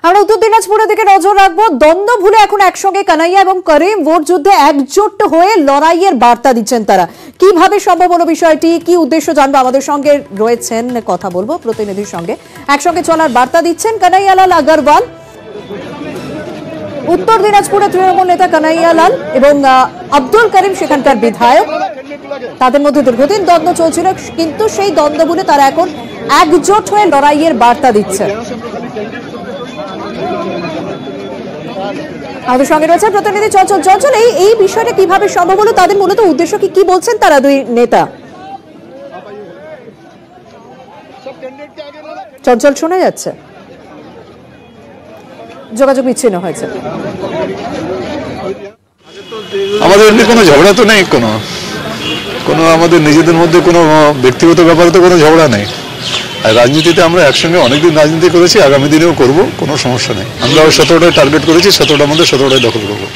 আমরা উত্তর দিনাজপুরের দিকে নজর রাখবো। দ্বন্দ্ব ভুলে এখন একসঙ্গে কানাইয়া এবং করিম ভোট যুদ্ধে একজোট হয়ে লড়াইয়ের বার্তা দিচ্ছেন তারা। কিভাবে সম্ভব হলো বিষয়টি, কি উদ্দেশ্য জানবো। আমাদের সঙ্গে রয়েছেন, কথা বলবো প্রতিনিধির সঙ্গে। একসঙ্গে চলার বার্তা দিচ্ছেন কানাইয়ালাল আগরওয়াল, উত্তর দিনাজপুরের তৃণমূল নেতা কানাইয়ালাল এবং আব্দুল করিম সেখানকার বিধায়ক। তাদের মধ্যে দীর্ঘদিন দ্বন্দ্ব চলছিল, কিন্তু সেই দ্বন্দ্ব ভুলে তারা এখন একজোট হয়ে লড়াইয়ের বার্তা দিচ্ছে। আমাদের সঙ্গে রয়েছে প্রতিনিধি চঞ্চল। চঞ্চল, এই বিষয়টা কিভাবে সম্ভব হলো, তাদের মূলত উদ্দেশ্য কি বলছেন তারা দুই নেতা? চঞ্চল, শোনা যাচ্ছে? যোগাযোগ বিচ্ছিন্ন হয়েছে। আমাদের এমনি কোনো ঝগড়া তো নেই, কোনো আমাদের নিজেদের মধ্যে কোনো ব্যক্তিগত ব্যাপারে তো কোনো ঝগড়া নেই। আর রাজনীতিতে আমরা একসঙ্গে অনেকদিন রাজনীতি করেছি, আগামী দিনেও করব, কোনো সমস্যা নেই। আমরা 17টায় টার্গেট করেছি, 17টার মধ্যে 17টায় দখল করবো।